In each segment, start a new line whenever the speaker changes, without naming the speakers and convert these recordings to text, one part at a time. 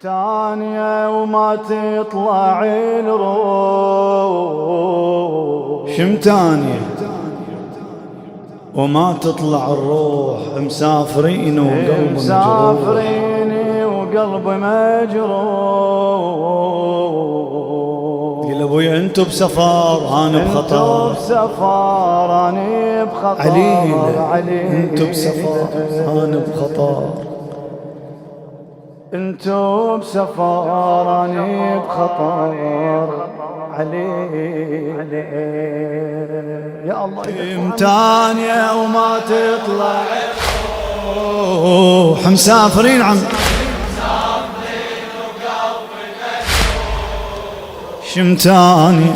شمتانية وما تطلع الروح،
شمتانية وما تطلع الروح، مسافرين وقلب مجروح،
مسافرين وقلب مجروح.
قل ابويا انتو بسفر انا بخطر،
انتو بسفر انا بخطر،
عليلة انتو بسفر انا بخطر،
انتو بسفر انا بخطر عليه. يا الله
شمتانية وما تطلع الروح، مسافرين عم شمتانية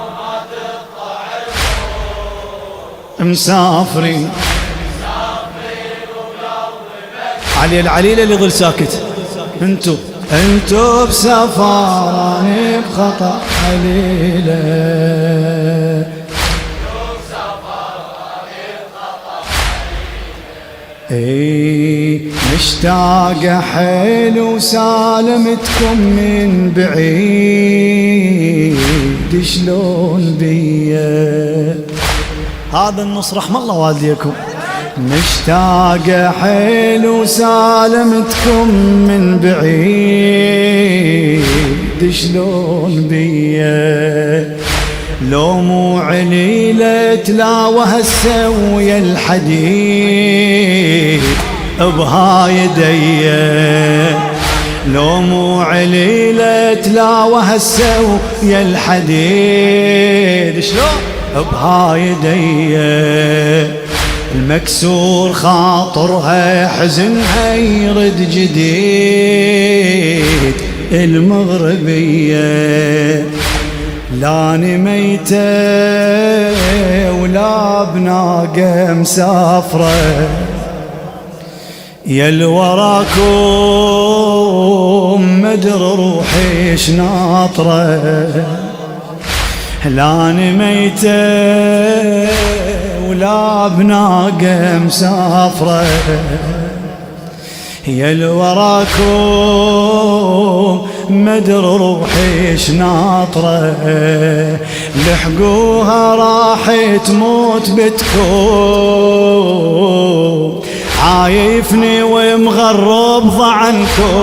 وما تطلع الروح، مسافرين علي العليلة اللي ظل ساكت. انتو بسفر انا بخطر عليلة، اي مشتاقة حيل وسالمتكم من بعيد، شلون بيا هذا النص رحم الله والديكم. مشتاقة حيل وسالمتكم من بعيد، شلون بيا لو مو عليلة تلاوى هسه ويا الحديد بهاي يديا، لو مو عليلة تلاوى هسه ويا الحديد، شلون بهاي يديا المكسور خاطرها حزنها يرد جديد المغربية، لاني ميتة ولا بناقة مسافرة، يل وراكم مدر روحي شناطرة، لاني ميتة ولا بناقة مسافرة، يل وراكم مدر روحي شناطرة، لحقوها راح تموت بتكون، عايفني ومغرب ضعنكم،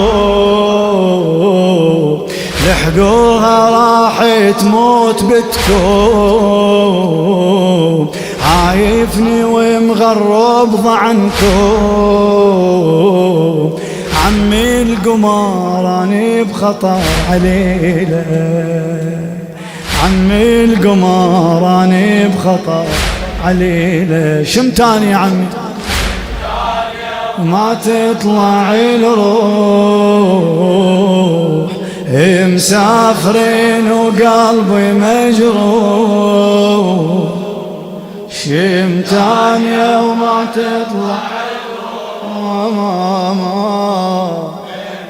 لحقوها راح تموت بتكون، عايفني ومغرب ضعنكم، عمي القمار اني بخطر عليلة، عمي القمار اني بخطر عليلة. شمتاني يا عمي ما تطلع الروح، مسافرين وقلبي مجروح، شمتانية وما تطلع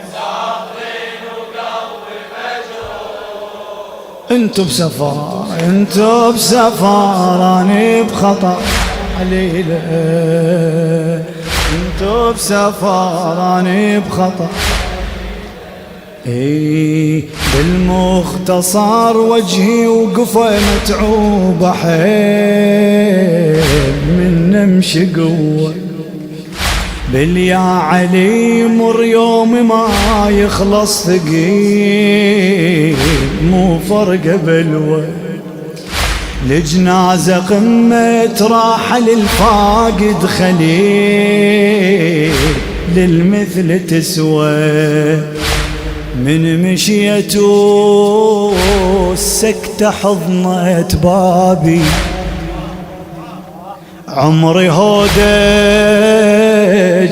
مسافرين وقلبي مجروح، انتو بسفر اني بخطر عليلة، انتو بسفر اني بخطر. اي بالمختصر وجهي وقفه متعوبة حيل من نمشي قوة، باليا علي مر يوم ما يخلص ثقيل، مو فرقه بلوى لجنازة قمة راحل الفاقد خليل، للمثل تسوى من مشيته السكتة حضنت بابي، عمري هودج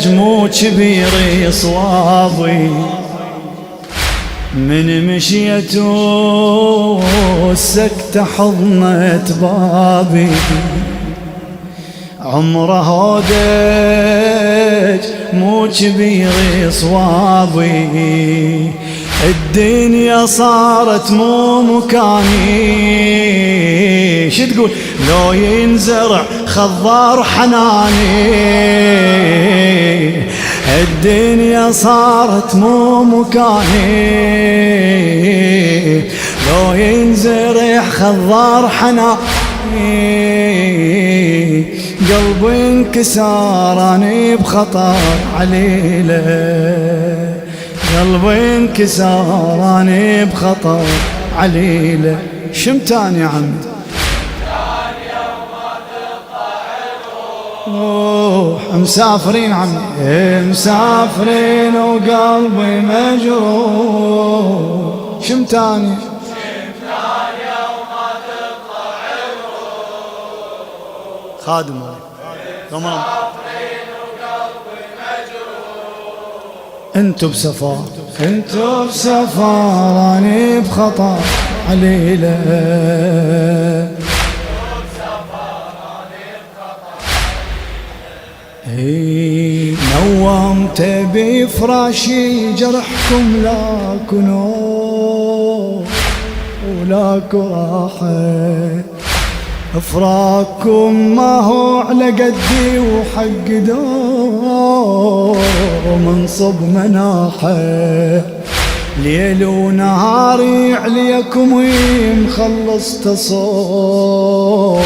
مو كبير صوابي، من مشيته السكتة حضنت بابي، عمره هودج مو كبير صوابي، الدنيا صارت مو مكاني، شو تقول لو ينزرع خضار حناني، الدنيا صارت مو مكاني، لو ينزرع خضار حناني، قلبي انكسار اني بخطر عليله، قلبي انكسار اني بخطر عليله. شمتاني عمي روح مسافرين عمي، مسافرين وقلبي مجروح. شمتاني
وما تطلع الروح،
خادم تمام. انتو بسفر، انتو بسفر اني بخطر عليله، نومت بفراشي جرحكم لاكو نوم ولاكو راحة، فراقكم ما هو على قدي وحق دوم منصب مناحة، ليل ونهاري عليكم ومخلص تصوم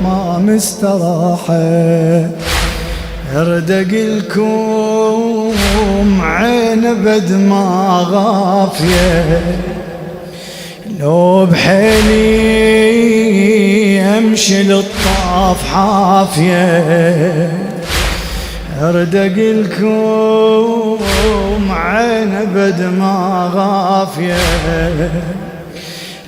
ما مستراحة، اردق لكم عين بد ما غافية، لو بحيلي امشي للطاف حافية، اردق لكم عين بد ما غافية،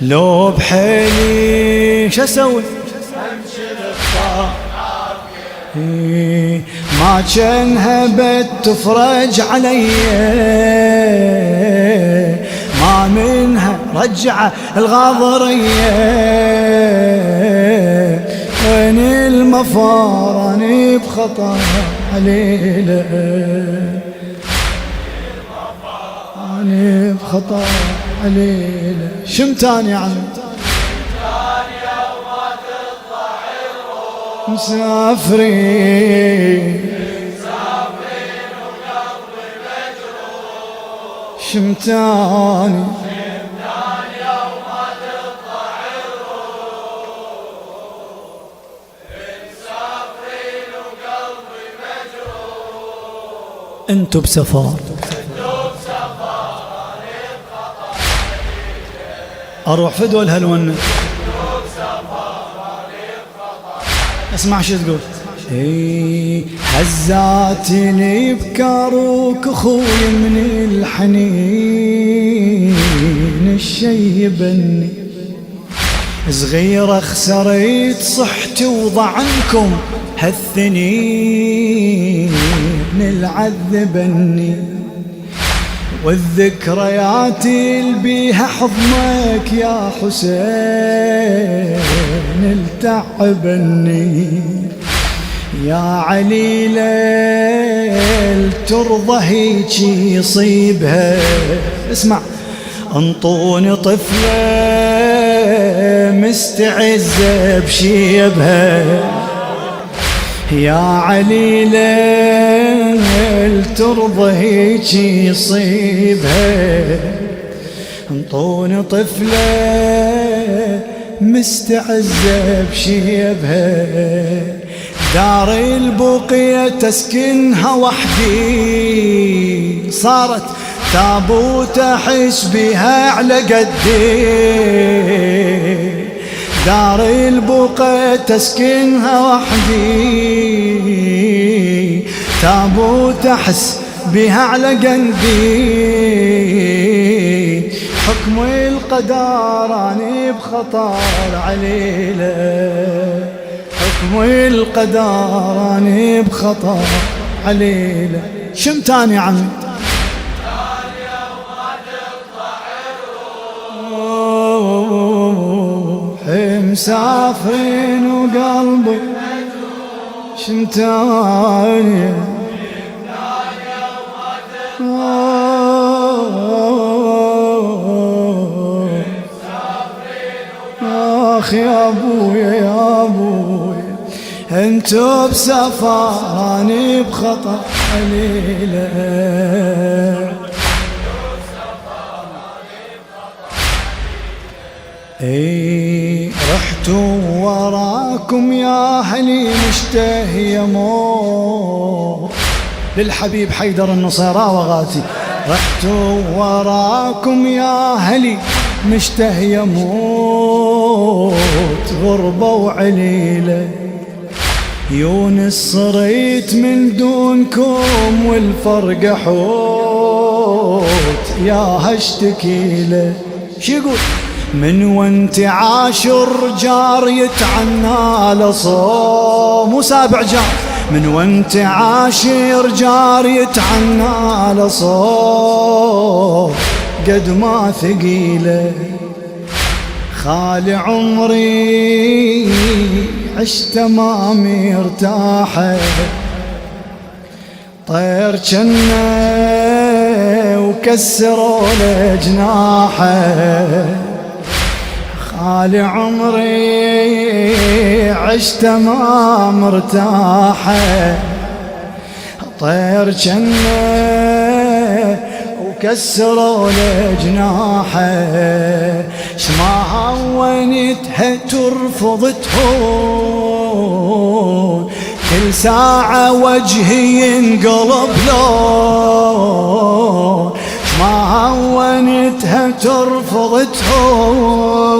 لو بحيلي شسوي امشي للطاف حافية، ما كان هبت تفرج علي، ما منها رجع الغاضرية، وين المفار اني بخطر عليله، اني بخطر عليله. شمتاني عم مسافرين
وقلبي مجروح،
شمتاني
وما تطلع الروح، مسافرين وقلبي مجروح.
انتو بسفر، اروح فدوى الهلونة اسمع شو تقول. هزاتي لي بكاروك اخوي من الحنين الشيبني، صغيرة خسريت صحتي وضعنكم هالثنين العذبني، والذكريات اللي بيها حضنك يا حسين التعبني، يا عليلة ترضى هيك يصيبها. اسمع انطوني طفلة مستعزة بشيبها، يا عليلة ترضى هيك يصيبها، انطوني طفلة مستعزة بشيبها، دار البقية تسكنها وحدي، صارت تابوت احس بها على قدي، دار البقية تسكنها وحدي، تابوت احس بها على قندي، حكم القدر اني بخطر عليله، حكم القدر اني بخطر عليله. شمتاني عمي مسافرين وقلبي شمتاني، اخ يا ابويا يا ابويا انتو بسفر اني بخطر عليله. اي رحتوا وراكم يا اهلي مشتهي موت، للحبيب حيدر النصيراوي غاتي. رحتوا وراكم يا اهلي مشتهي موت، غربة وعليلة. يونس صريت من دونكم والفرق حوت، يا هشتكيله. شو يقول؟ من وانت عاشر جار يتعنى لصوم، مو سابع جار، من وانت عاشر جار يتعنى لصوم، قد ما ثقيله. خالي عمري عشت ما مرتاحه، طير جنة وكسروا له جناحه. خالي عمري عشت ما مرتاحه، طير جنة وكسروا له جناحه. شما هونتها ترفض تهون، كل ساعة وجهي ينقلب لون. شما هونتها ترفض تهون،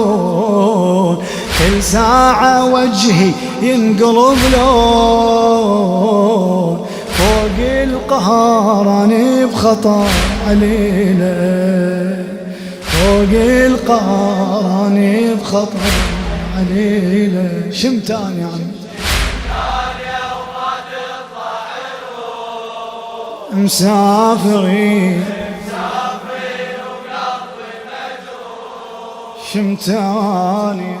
كل ساعة وجهي ينقلب لون. فوق القهر اني بخطر عليله، فوق القهر اني بخطر عليله. شمتان يا عم مسافرين
وقلبي مجروح.
شمتاني